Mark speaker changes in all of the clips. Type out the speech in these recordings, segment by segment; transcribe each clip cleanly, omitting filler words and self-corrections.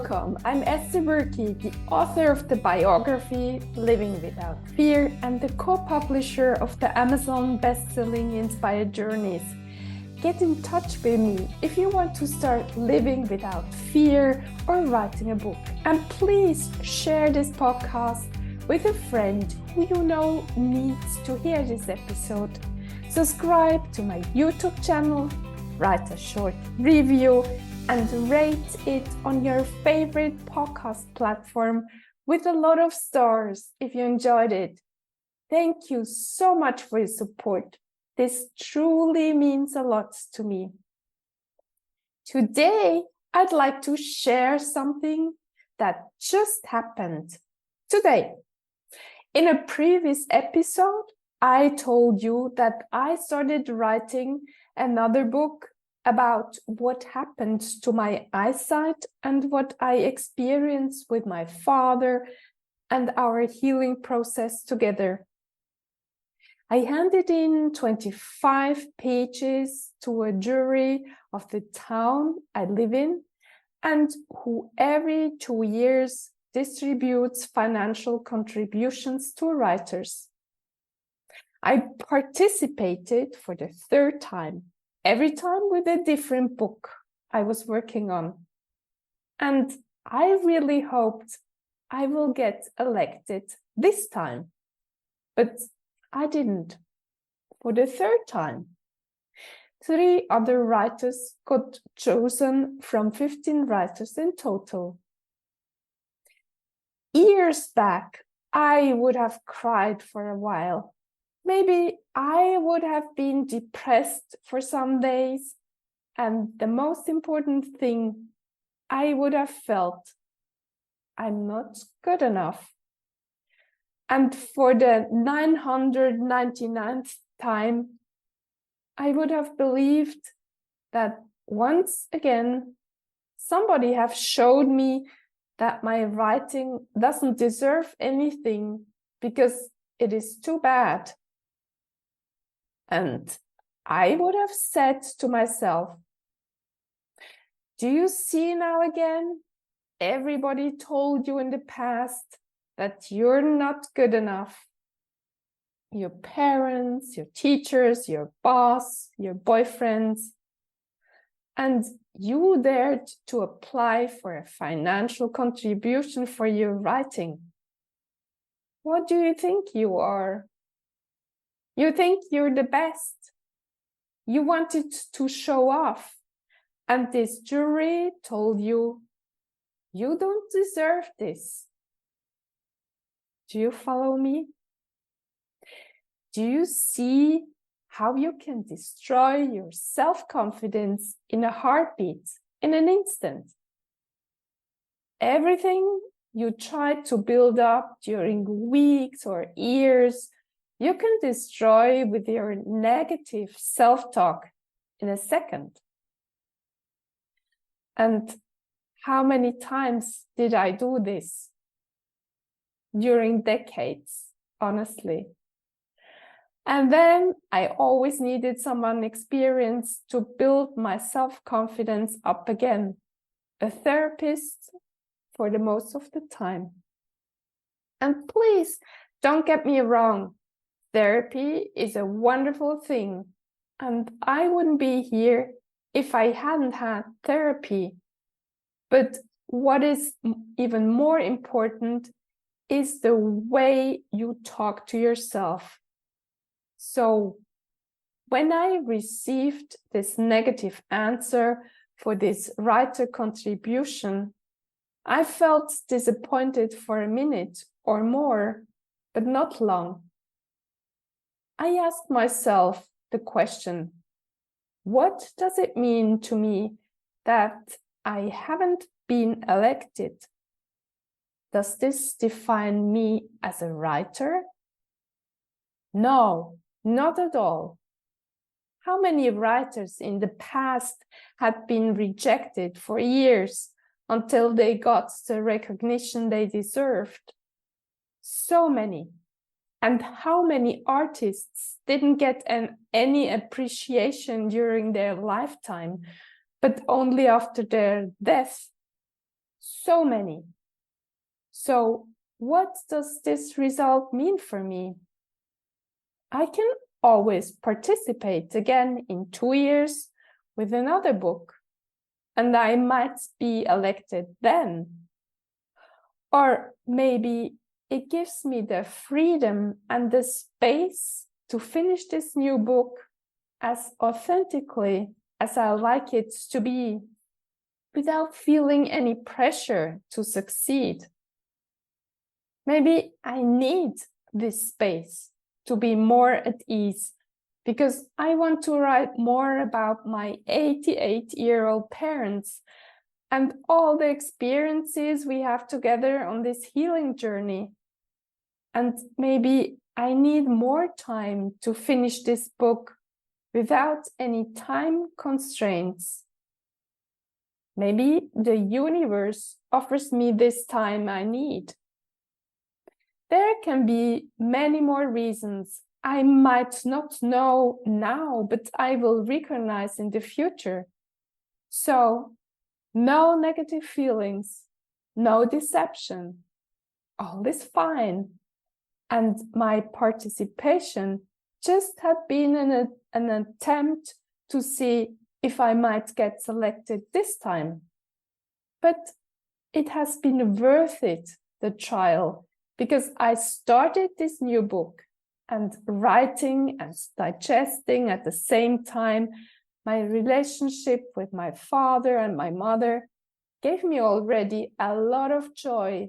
Speaker 1: Welcome, I'm Esther Buerki, the author of the biography Living Without Fear and the co-publisher of the Amazon best-selling Inspired Journeys. Get in touch with me if you want to start living without fear or writing a book. And please share this podcast with a friend who you know needs to hear this episode. Subscribe to my YouTube channel, write a short review, and rate it on your favorite podcast platform with a lot of stars if you enjoyed it. Thank you so much for your support. This truly means a lot to me. Today, I'd like to share something that just happened today. In a previous episode, I told you that I started writing another book about what happened to my eyesight and what I experienced with my father and our healing process together. I handed in 25 pages to a jury of the town I live in and who every 2 years distributes financial contributions to writers. I participated for the third time, every time with a different book I was working on. And I really hoped I will get elected this time. But I didn't. For the third time, 3 other writers got chosen from 15 writers in total. Years back, I would have cried for a while. Maybe I would have been depressed for some days. And the most important thing, I would have felt I'm not good enough. And for the 999th time, I would have believed that once again, somebody have showed me that my writing doesn't deserve anything because it is too bad. And I would have said to myself, do you see now again? Everybody told you in the past that you're not good enough. Your parents, your teachers, your boss, your boyfriends. And you dared to apply for a financial contribution for your writing. What do you think you are? You think you're the best. You wanted to show off. And this jury told you, you don't deserve this. Do you follow me? Do you see how you can destroy your self-confidence in a heartbeat, in an instant? Everything you tried to build up during weeks or years, you can destroy with your negative self-talk in a second. And how many times did I do this? During decades, honestly. And then I always needed someone experienced to build my self-confidence up again. A therapist for the most of the time. And please, don't get me wrong. Therapy is a wonderful thing. And I wouldn't be here if I hadn't had therapy. But what is even more important is the way you talk to yourself. So when I received this negative answer for this writer contribution, I felt disappointed for a minute or more, but not long. I asked myself the question, what does it mean to me that I haven't been elected? Does this define me as a writer? No, not at all. How many writers in the past had been rejected for years until they got the recognition they deserved? So many. And how many artists didn't get any appreciation during their lifetime, but only after their death? so many. So what does this result mean for me? I can always participate again in 2 years with another book, and I might be elected then. Or maybe it gives me the freedom and the space to finish this new book as authentically as I like it to be, without feeling any pressure to succeed. Maybe I need this space to be more at ease, because I want to write more about my 88-year-old parents and all the experiences we have together on this healing journey. And maybe I need more time to finish this book without any time constraints. Maybe the universe offers me this time I need. There can be many more reasons I might not know now, but I will recognize in the future. So, no negative feelings, no deception. All is fine. And my participation just had been an attempt to see if I might get selected this time. But it has been worth it, the trial, because I started this new book, and writing and digesting at the same time my relationship with my father and my mother gave me already a lot of joy,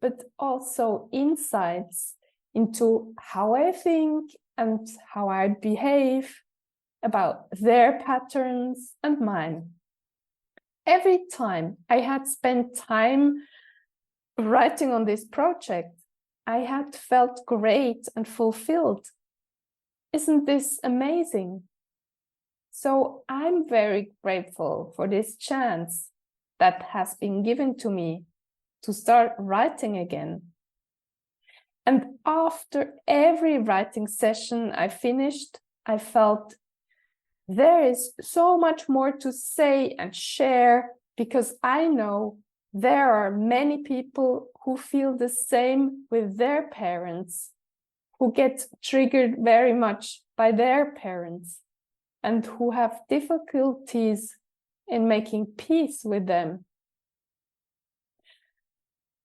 Speaker 1: but also insights into how I think and how I behave, about their patterns and mine. Every time I had spent time writing on this project, I had felt great and fulfilled. Isn't this amazing? So I'm very grateful for this chance that has been given to me to start writing again. And after every writing session I finished, I felt there is so much more to say and share, because I know there are many people who feel the same with their parents, who get triggered very much by their parents, and who have difficulties in making peace with them.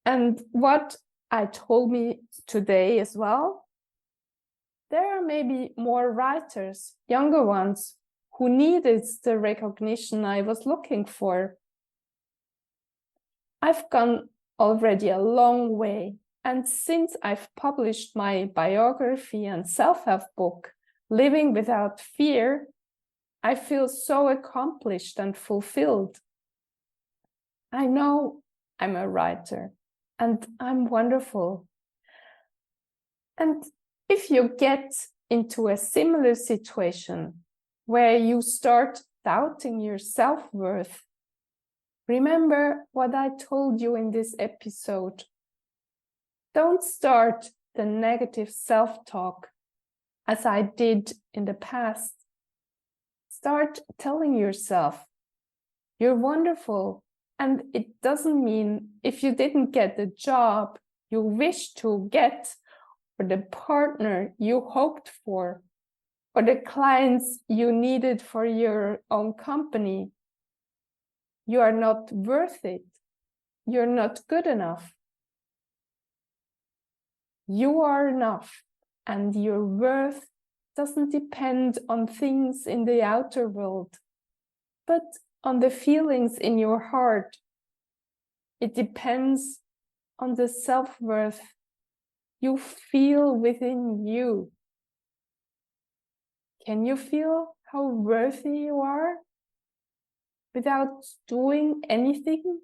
Speaker 1: And what I told me today as well, there are maybe more writers, younger ones, who needed the recognition I was looking for. I've gone already a long way, and since I've published my biography and self-help book, Living Without Fear, I feel so accomplished and fulfilled. I know I'm a writer, and I'm wonderful. And if you get into a similar situation where you start doubting your self-worth, remember what I told you in this episode. Don't start the negative self-talk as I did in the past. Start telling yourself, you're wonderful, and it doesn't mean if you didn't get the job you wish to get, or the partner you hoped for, or the clients you needed for your own company, you are not worth it. You're not good enough. You are enough, and your worth doesn't depend on things in the outer world, but on the feelings in your heart. It depends on the self-worth you feel within you. Can you feel how worthy you are without doing anything?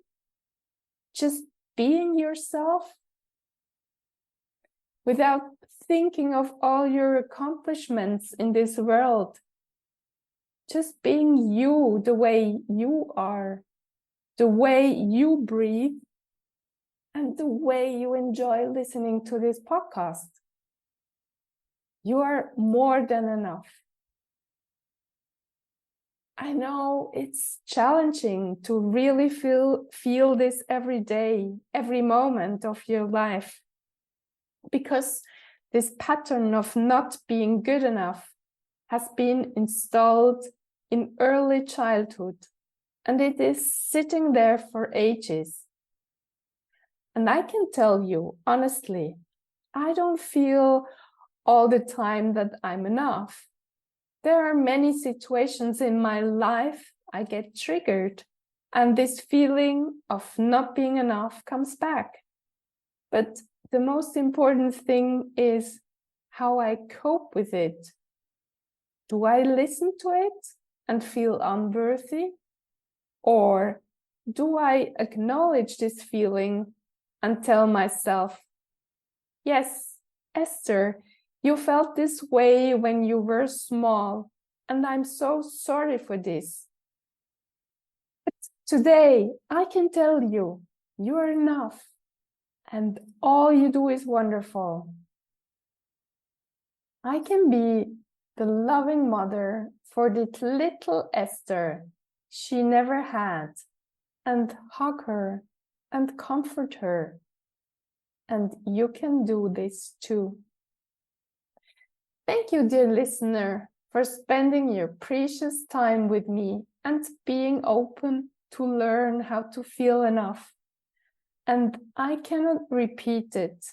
Speaker 1: Just being yourself? Without thinking of all your accomplishments in this world? Just being you, the way you are, the way you breathe, and the way you enjoy listening to this podcast. You are more than enough. I know it's challenging to really feel this every day, every moment of your life, because this pattern of not being good enough has been installed in early childhood, and it is sitting there for ages. And I can tell you, honestly, I don't feel all the time that I'm enough. There are many situations in my life I get triggered, and this feeling of not being enough comes back. But the most important thing is how I cope with it. Do I listen to it and feel unworthy? Or do I acknowledge this feeling and tell myself, yes, Esther, you felt this way when you were small, and I'm so sorry for this. But today, I can tell you, you are enough, and all you do is wonderful. I can be the loving mother for this little Esther she never had, and hug her and comfort her. And you can do this too. Thank you, dear listener, for spending your precious time with me and being open to learn how to feel enough. And I cannot repeat it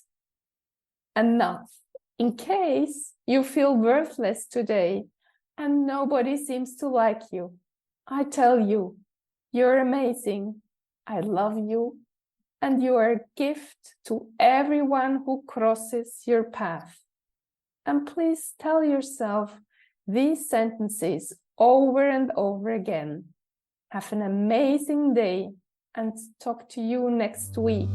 Speaker 1: enough. In case you feel worthless today and nobody seems to like you, I tell you, you're amazing. I love you. And you are a gift to everyone who crosses your path. And please tell yourself these sentences over and over again. Have an amazing day and talk to you next week.